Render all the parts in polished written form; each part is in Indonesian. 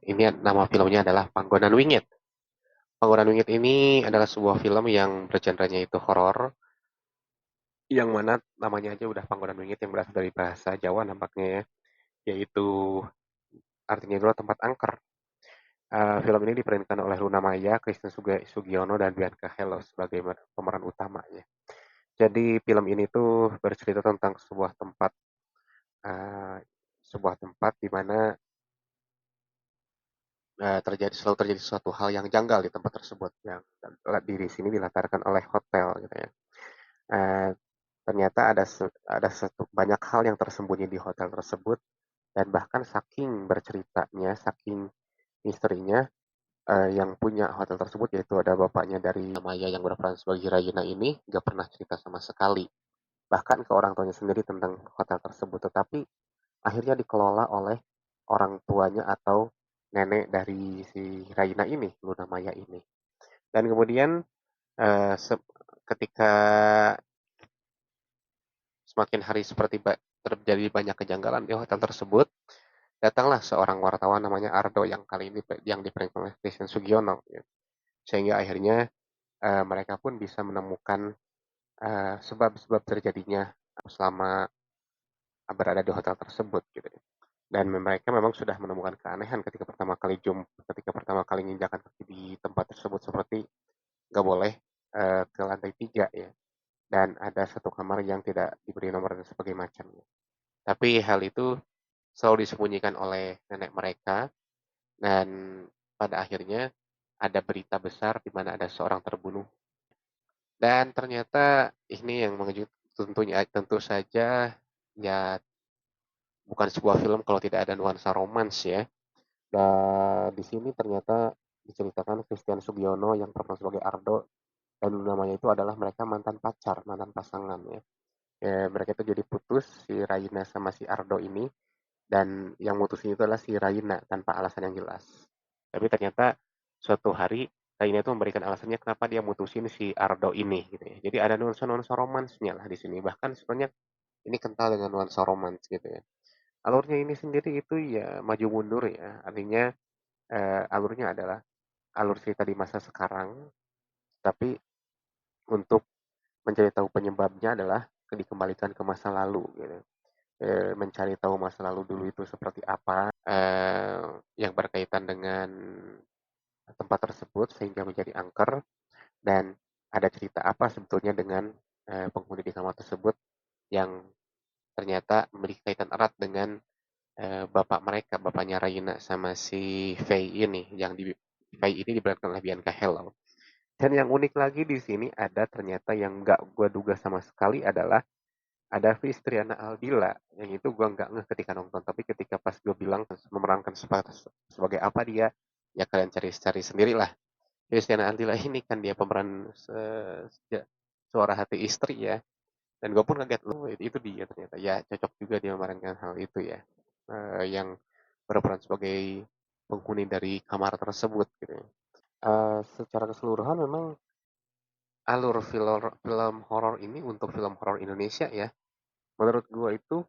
Ini nama filmnya adalah Panggonan Wingit. Panggonan Wingit ini adalah sebuah film yang bergenrenya itu horor, yang mana namanya aja udah Panggonan Wingit yang berasal dari bahasa Jawa nampaknya ya, yaitu artinya adalah tempat angker. Film ini diperankan oleh Luna Maya, Kristen Sugiono, dan Bianca Hello sebagai pemeran utamanya. Jadi film ini tuh bercerita tentang uh, sebuah tempat di mana selalu terjadi suatu hal yang janggal di tempat tersebut yang di sini dilatarkan oleh hotel gitu ya. Eh, Ternyata ada banyak hal yang tersembunyi di hotel tersebut dan bahkan saking berceritanya, saking misterinya, yang punya hotel tersebut yaitu ada bapaknya dari Maya yang berperan sebagai Rayuna ini nggak pernah cerita sama sekali bahkan ke orang tuanya sendiri tentang hotel tersebut, tetapi akhirnya dikelola oleh orang tuanya atau nenek dari si Raina ini, Luna Maya ini. Dan kemudian eh, se- ketika semakin hari terjadi banyak kejanggalan di hotel tersebut, datanglah seorang wartawan namanya Ardo yang kali ini yang diperankan oleh Christian Sugiono. Ya. Sehingga akhirnya mereka pun bisa menemukan sebab-sebab terjadinya selama berada di hotel tersebut gitu. Dan mereka memang sudah menemukan keanehan ketika pertama kali menginjakan kaki di tempat tersebut seperti nggak boleh ke lantai 3 ya. Dan ada satu kamar yang tidak diberi nomor dan sebagainya macamnya. Tapi hal itu selalu disembunyikan oleh nenek mereka dan pada akhirnya ada berita besar di mana ada seorang terbunuh. Dan ternyata ini yang mengejut tentu saja ya bukan sebuah film kalau tidak ada nuansa romans ya. Dan di sini ternyata diceritakan Christian Sugiono yang berperan sebagai Ardo dan namanya itu adalah mereka mantan pacar, mantan pasangan ya. Mereka itu jadi putus si Raina sama si Ardo ini dan yang mutusin itu adalah si Raina tanpa alasan yang jelas. Tapi ternyata suatu hari Raina itu memberikan alasannya kenapa dia mutusin si Ardo ini gitu ya. Jadi ada nuansa-nuansa romansnya lah di sini. Bahkan sebenarnya ini kental dengan nuansa romans gitu ya. Alurnya ini sendiri itu ya maju mundur ya. Artinya alurnya adalah alur cerita di masa sekarang, tapi untuk mencari tahu penyebabnya adalah dikembalikan ke masa lalu gitu. Mencari tahu masa lalu dulu itu seperti apa, yang berkaitan dengan tempat tersebut sehingga menjadi angker dan ada cerita apa sebetulnya dengan penghuni di kamar tersebut yang ternyata memiliki kaitan erat dengan bapak mereka, bapaknya Raina sama si Faye ini, Faye ini diperankan oleh Bianca Hello. Dan yang unik lagi di sini ada ternyata yang nggak gue duga sama sekali adalah ada Fistriana Aldila yang itu gue nggak ngeh ketika nonton, tapi ketika pas gue bilang memerankan sebagai apa dia, ya kalian cari-cari sendirilah. Fistriana Aldila ini kan dia pemeran suara hati istri ya, dan gue pun kaget loh itu dia ternyata ya cocok juga dia memerankan hal itu ya. Yang berperan sebagai penghuni dari kamar tersebut gitu ya. Secara keseluruhan memang alur film horor ini untuk film horor Indonesia ya, menurut gue itu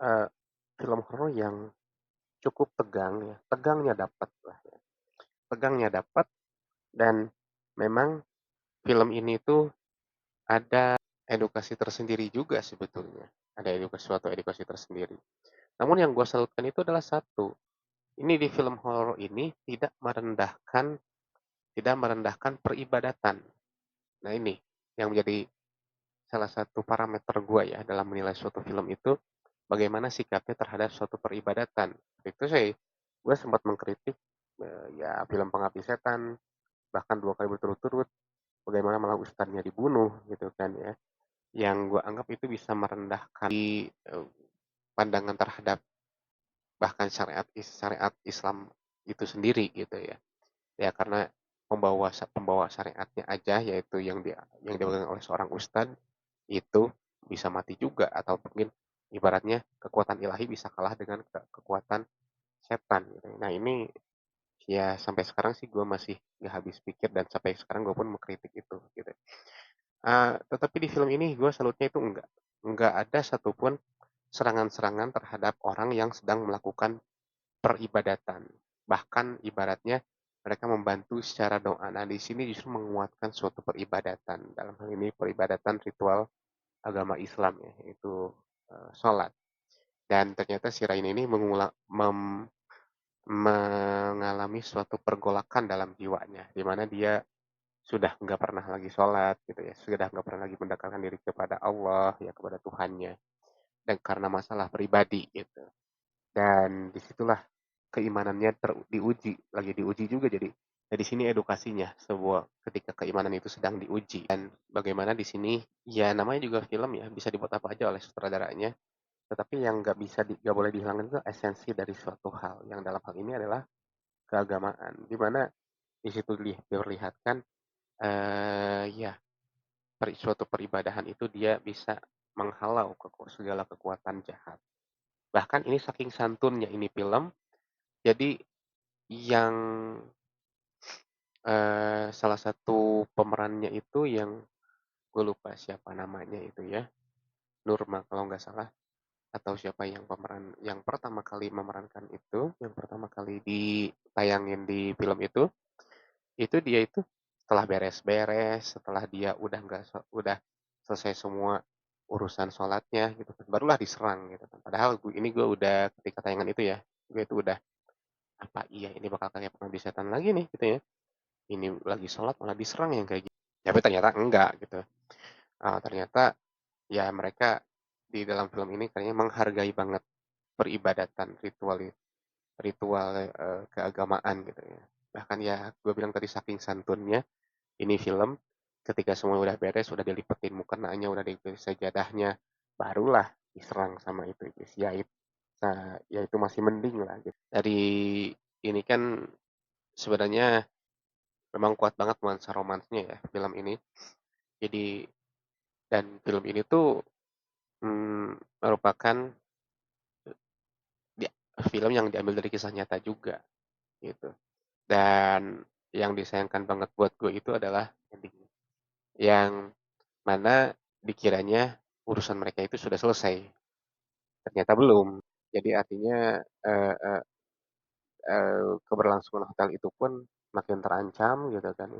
eh, film horor yang cukup tegang ya, tegangnya dapat dan memang film ini tuh ada edukasi tersendiri juga sebetulnya, ada suatu edukasi tersendiri. Namun yang gue salutkan itu adalah satu, ini di film horor ini tidak merendahkan peribadatan. Nah ini yang menjadi salah satu parameter gue ya dalam menilai suatu film itu bagaimana sikapnya terhadap suatu peribadatan. Itu sih gue sempat mengkritik ya film Pengabdi Setan bahkan 2 kali berturut-turut bagaimana malah ustadznya dibunuh gitu kan ya. Yang gue anggap itu bisa merendahkan pandangan terhadap bahkan syariat Islam itu sendiri gitu ya. Ya karena pembawa syariatnya aja yaitu yang dipegang oleh seorang ustadz itu bisa mati juga atau mungkin ibaratnya kekuatan ilahi bisa kalah dengan kekuatan setan gitu. Nah ini ya sampai sekarang sih gue masih gak habis pikir dan sampai sekarang gue pun mengkritik itu gitu. Tetapi di film ini gue salutnya itu enggak ada satupun serangan-serangan terhadap orang yang sedang melakukan peribadatan. bahkan ibaratnya mereka membantu secara doa. Nah, di sini justru menguatkan suatu peribadatan. Dalam hal ini peribadatan ritual agama Islam ya, yaitu sholat. Dan ternyata si Rain ini mengalami suatu pergolakan dalam jiwanya, di mana dia sudah nggak pernah lagi sholat gitu ya, sudah nggak pernah lagi mendekatkan diri kepada Allah ya, kepada Tuhannya, dan karena masalah pribadi gitu. Dan disitulah keimanannya diuji, lagi diuji juga. Jadi di sini edukasinya sebuah ketika keimanan itu sedang diuji. Dan bagaimana di sini ya, namanya juga film ya, bisa dibuat apa aja oleh sutradaranya, tetapi yang nggak boleh dihilangkan itu esensi dari suatu hal, yang dalam hal ini adalah keagamaan, di mana di situ diperlihatkan ya, suatu peribadahan itu dia bisa menghalau segala kekuatan jahat. Bahkan ini saking santunnya ini film, jadi yang salah satu pemerannya itu yang gue lupa siapa namanya itu ya, Nurma kalau nggak salah, atau siapa yang pemeran yang pertama kali memerankan itu, yang pertama kali ditayangin di film itu dia itu setelah beres-beres, setelah dia udah nggak udah selesai semua urusan sholatnya gitu kan, barulah diserang gitu kan. Padahal gue udah ketika tayangan itu ya, gue itu udah apa iya ini bakal kayak pengabdi setan lagi nih gitu ya. Ini lagi sholat malah diserang yang kayak gitu. Tapi ternyata enggak gitu. Ternyata ya mereka di dalam film ini kayaknya menghargai banget peribadatan ritual ritual keagamaan gitu ya. Bahkan ya gue bilang tadi saking santunnya ini film, ketika semua udah beres, udah dilipetin mukenanya, udah dilipetin sajadahnya, barulah diserang sama itu iblis. Ya, nah, ya itu masih mending lah gitu. Dari ini kan sebenarnya memang kuat banget nuansa romansnya ya film ini. Jadi dan film ini tuh merupakan dia, film yang diambil dari kisah nyata juga gitu. Dan yang disayangkan banget buat gue itu adalah ending yang mana dikiranya urusan mereka itu sudah selesai, ternyata belum. Jadi artinya keberlangsungan hotel itu pun makin terancam gitu kan.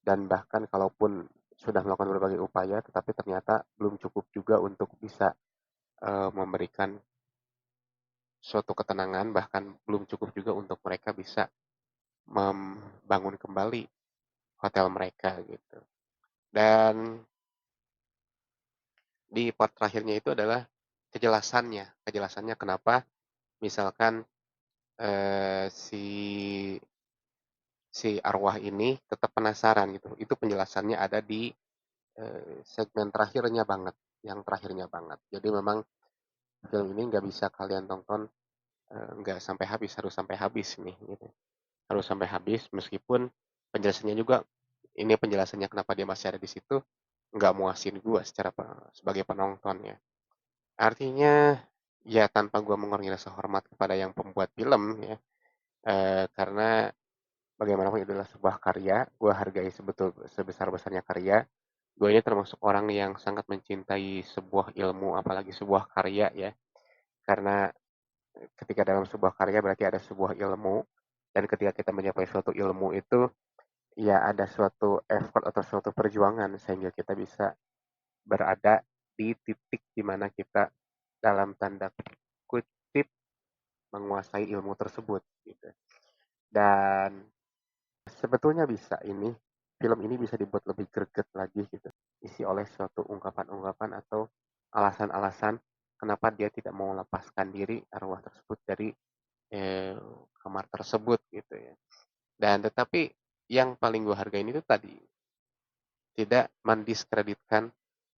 Dan bahkan kalaupun sudah melakukan berbagai upaya, tetapi ternyata belum cukup juga untuk bisa memberikan suatu ketenangan, bahkan belum cukup juga untuk mereka bisa membangun kembali hotel mereka gitu. Dan di part terakhirnya itu adalah kejelasannya kenapa misalkan si si arwah ini tetap penasaran gitu. Itu penjelasannya ada di segmen terakhirnya banget, yang terakhirnya banget. Jadi memang film ini nggak bisa kalian tonton nggak sampai habis, harus sampai habis nih gitu. Harus sampai habis meskipun penjelasannya juga, ini penjelasannya kenapa dia masih ada di situ nggak muasin gue sebagai penonton ya. Artinya ya tanpa gue mengurangi rasa hormat kepada yang pembuat film ya, karena bagaimanapun itu adalah sebuah karya, gue hargai sebesar-besarnya karya. Gue ini termasuk orang yang sangat mencintai sebuah ilmu, apalagi sebuah karya ya. Karena ketika dalam sebuah karya berarti ada sebuah ilmu, dan ketika kita mencapai suatu ilmu itu, ya ada suatu effort atau suatu perjuangan sehingga kita bisa berada di titik di mana kita dalam tanda kutip menguasai ilmu tersebut gitu. Dan sebetulnya film ini bisa dibuat lebih greget lagi gitu. Isi oleh suatu ungkapan-ungkapan atau alasan-alasan kenapa dia tidak mau melepaskan diri arwah tersebut dari eh, kamar tersebut gitu ya. Dan tetapi yang paling gue hargain itu tadi tidak mendiskreditkan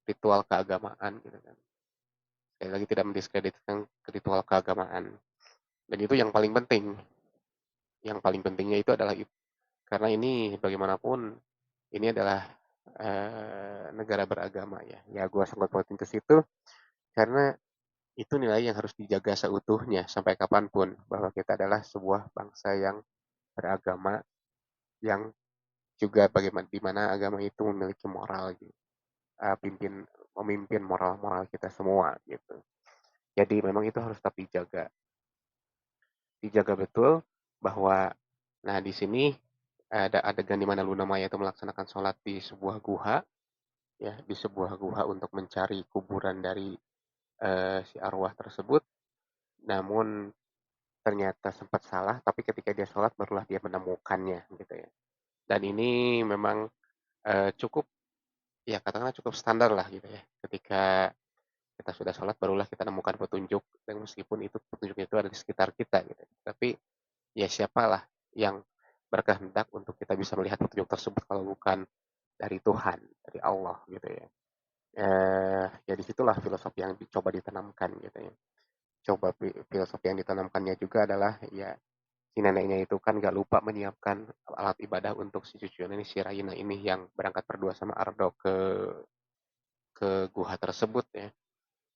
ritual keagamaan gitu kan. Sekali lagi tidak mendiskreditkan ritual keagamaan. Dan itu yang paling penting. Yang paling pentingnya itu adalah itu. Karena ini bagaimanapun ini adalah negara beragama ya. Ya gue sangat poin ke situ karena itu nilai yang harus dijaga seutuhnya sampai kapanpun, bahwa kita adalah sebuah bangsa yang beragama, yang juga bagaimana di mana agama itu memiliki moral gitu. Memimpin moral-moral kita semua gitu. Jadi memang itu harus tetap dijaga betul. bahwa nah di sini ada adegan di mana Luna Maya itu melaksanakan sholat di sebuah guha, ya, di sebuah guha untuk mencari kuburan dari si arwah tersebut. Namun ternyata sempat salah, tapi ketika dia sholat barulah dia menemukannya gitu ya. Dan ini memang cukup, ya katakanlah cukup standar lah gitu ya. Ketika kita sudah sholat barulah kita menemukan petunjuk, dan meskipun itu petunjuk itu ada di sekitar kita gitu. Tapi ya siapalah yang berkehendak untuk kita bisa melihat petunjuk tersebut kalau bukan dari Tuhan, dari Allah gitu ya. Ya disitulah filosofi yang dicoba ditanamkan gitu ya. Coba filosofi yang ditanamkannya juga adalah ya si neneknya itu kan gak lupa menyiapkan alat ibadah untuk si cucunya ini, si Raina ini yang berangkat berdua sama Ardo ke guha tersebut ya.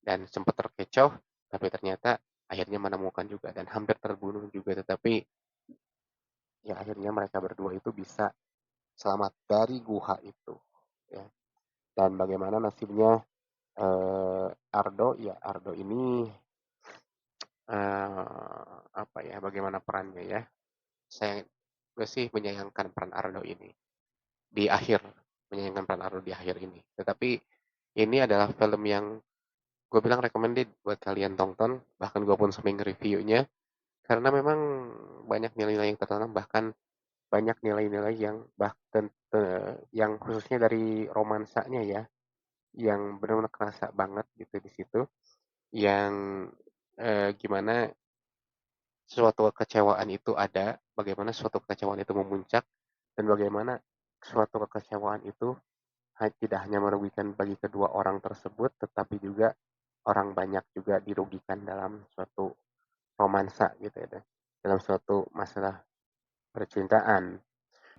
Dan sempat terkecoh, tapi ternyata akhirnya menemukan juga dan hampir terbunuh juga. Tetapi ya akhirnya mereka berdua itu bisa selamat dari guha itu ya. Dan bagaimana nasibnya Ardo, ya Ardo ini apa ya, bagaimana perannya ya, saya gue sih menyayangkan peran Ardo ini di akhir, menyayangkan peran Ardo di akhir ini. Tetapi ini adalah film yang gue bilang recommended buat kalian tonton, bahkan gue pun sering reviewnya, karena memang banyak nilai-nilai yang tertanam, bahkan banyak nilai-nilai yang bahkan yang khususnya dari romansanya ya, yang benar-benar kerasa banget gitu di situ, yang gimana suatu kekecewaan itu ada, bagaimana suatu kekecewaan itu memuncak, dan bagaimana suatu kekecewaan itu tidak hanya merugikan bagi kedua orang tersebut, tetapi juga orang banyak juga dirugikan dalam suatu romansa gitu ya, dalam suatu masalah percintaan.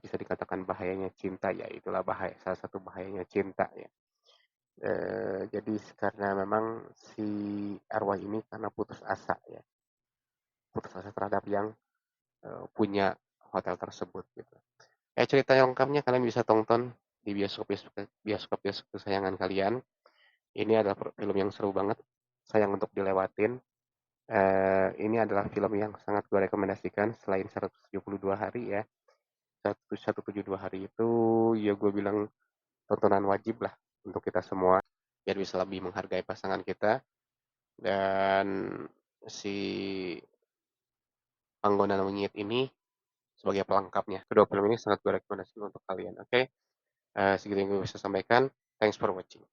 Bisa dikatakan bahayanya cinta, ya itulah bahaya, salah satu bahayanya cinta ya. Jadi karena memang si arwah ini karena putus asa ya, putus asa terhadap yang punya hotel tersebut gitu. Cerita lengkapnya kalian bisa tonton di bioskop kesayangan kalian. Ini adalah film yang seru banget, sayang untuk dilewatin. Ini adalah film yang sangat gue rekomendasikan selain 172 hari ya. 172 hari itu ya gue bilang tontonan wajib lah untuk kita semua biar bisa lebih menghargai pasangan kita. Dan si Panggonan Wingit ini sebagai pelengkapnya. Kedua film ini sangat gue rekomendasikan untuk kalian. Oke, segitu yang gue bisa sampaikan. Thanks for watching.